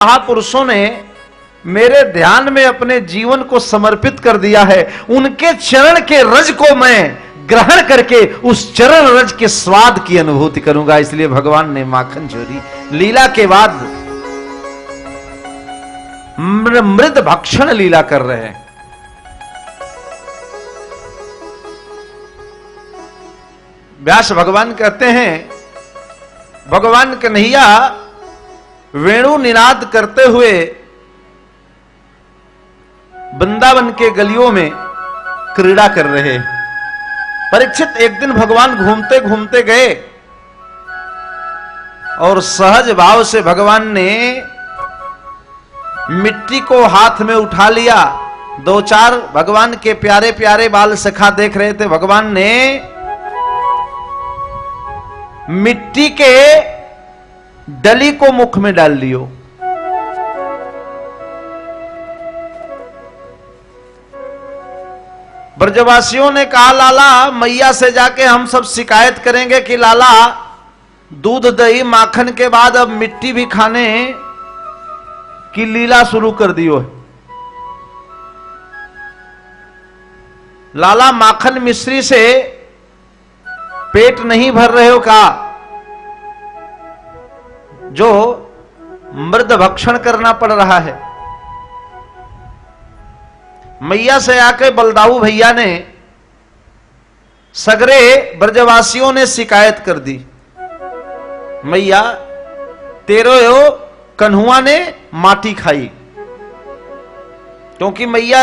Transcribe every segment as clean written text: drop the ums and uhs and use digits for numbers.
महापुरुषों ने मेरे ध्यान में अपने जीवन को समर्पित कर दिया है, उनके चरण के रज को मैं ग्रहण करके उस चरण रज के स्वाद की अनुभूति करूंगा। इसलिए भगवान ने माखन चोरी लीला के बाद मृद भक्षण लीला कर रहे हैं। व्यास भगवान कहते हैं, भगवान कन्हैया वेणु निनाद करते हुए वृंदावन के गलियों में क्रीड़ा कर रहे। परीक्षित, एक दिन भगवान घूमते घूमते गए और सहज भाव से भगवान ने मिट्टी को हाथ में उठा लिया। दो चार भगवान के प्यारे प्यारे बाल सखा देख रहे थे। भगवान ने मिट्टी के डली को मुख में डाल लियो। ब्रजवासियों ने कहा, लाला मैया से जाके हम सब शिकायत करेंगे कि लाला दूध दही माखन के बाद अब मिट्टी भी खाने की लीला शुरू कर दियो है। लाला माखन मिश्री से पेट नहीं भर रहे हो का, जो मृद भक्षण करना पड़ रहा है। मैया से आके बलदाऊ भैया ने, सगरे ब्रजवासियों ने शिकायत कर दी, मैया तेरो कन्हुआ ने माटी खाई। क्योंकि मैया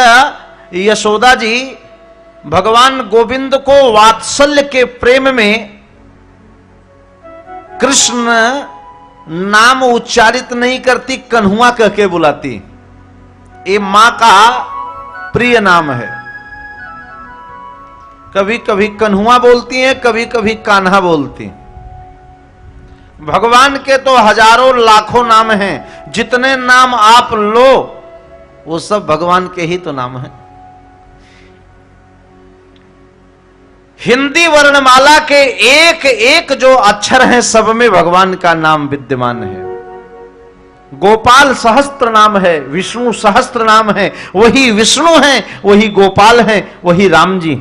यशोदा जी भगवान गोविंद को वात्सल्य के प्रेम में कृष्ण नाम उच्चारित नहीं करती, कन्हुआ कह के बुलाती। ये मां का प्रिय नाम है। कभी कभी कन्हुआ बोलती हैं, कभी कभी कान्हा बोलती। भगवान के तो हजारों लाखों नाम हैं। जितने नाम आप लो वो सब भगवान के ही तो नाम हैं। हिंदी वर्णमाला के एक एक जो अक्षर हैं सब में भगवान का नाम विद्यमान है। गोपाल सहस्त्र नाम है, विष्णु सहस्त्र नाम है। वही विष्णु हैं, वही गोपाल हैं, वही राम जी,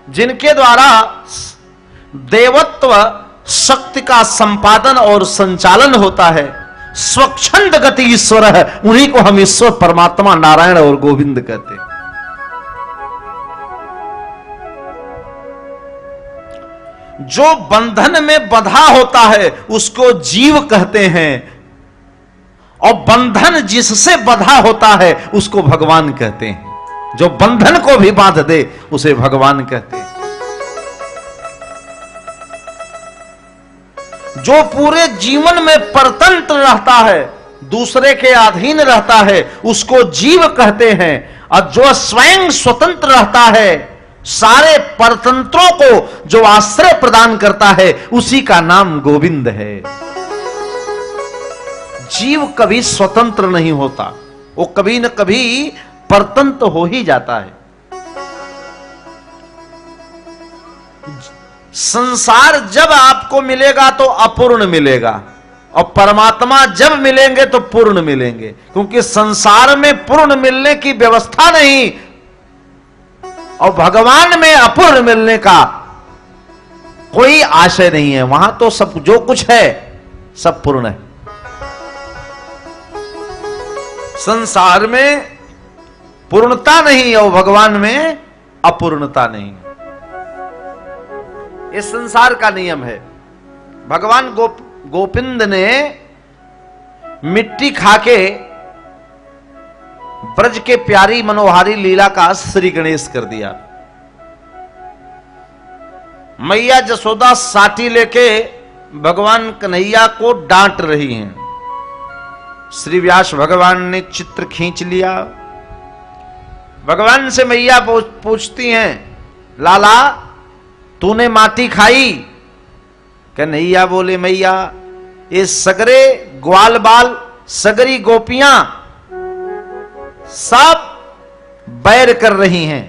जिनके द्वारा देवत्व शक्ति का संपादन और संचालन होता है। स्वच्छंद गति ईश्वर है, उन्हीं को हम ईश्वर परमात्मा नारायण और गोविंद कहते हैं। जो बंधन में बंधा होता है उसको जीव कहते हैं, और बंधन जिससे बंधा होता है उसको भगवान कहते हैं। जो बंधन को भी बांध दे उसे भगवान कहते हैं। जो पूरे जीवन में परतंत्र रहता है, दूसरे के अधीन रहता है, उसको जीव कहते हैं। और जो स्वयं स्वतंत्र रहता है, सारे परतंत्रों को जो आश्रय प्रदान करता है, उसी का नाम गोविंद है। जीव कभी स्वतंत्र नहीं होता, वो कभी न कभी परतंत्र हो ही जाता है। संसार जब आपको मिलेगा तो अपूर्ण मिलेगा, और परमात्मा जब मिलेंगे तो पूर्ण मिलेंगे। क्योंकि संसार में पूर्ण मिलने की व्यवस्था नहीं, और भगवान में अपूर्ण मिलने का कोई आशय नहीं है। वहां तो सब जो कुछ है सब पूर्ण है। संसार में पूर्णता नहीं और भगवान में अपूर्णता नहीं। ये संसार का नियम है। भगवान गोविंद ने मिट्टी खाके ब्रज के प्यारी मनोहारी लीला का श्री गणेश कर दिया। मैया जसोदा साटी लेके भगवान कन्हैया को डांट रही हैं। श्री व्यास भगवान ने चित्र खींच लिया। भगवान से मैया पूछती हैं, लाला तूने माटी खाई? कन्हैया बोले, मैया ये सगरे ग्वाल बाल सगरी गोपियां सब बैर कर रही हैं।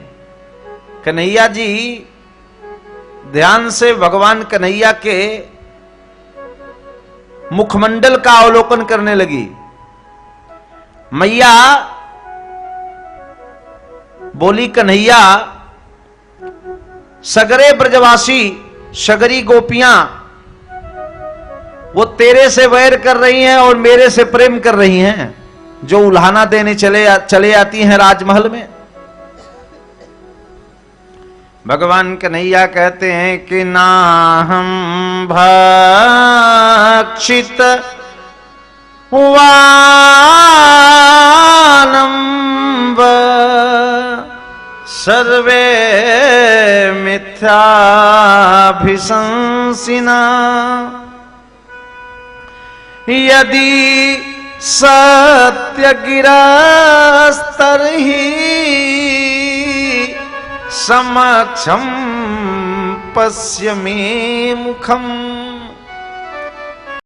कन्हैया जी ध्यान से भगवान कन्हैया के मुखमंडल का अवलोकन करने लगी। मैया बोली, कन्हैया, सगरे ब्रजवासी, सगरी गोपियां वो तेरे से वैर कर रही हैं और मेरे से प्रेम कर रही हैं, जो उल्हाना देने चले आती हैं राजमहल में। भगवान कन्हैया कहते हैं कि ना हम भक्षित वानंब सर्वे मिथ्याभिशंसिना यदि सत्य गिरस्तर्हि समक्षम पश्य मे मुखम।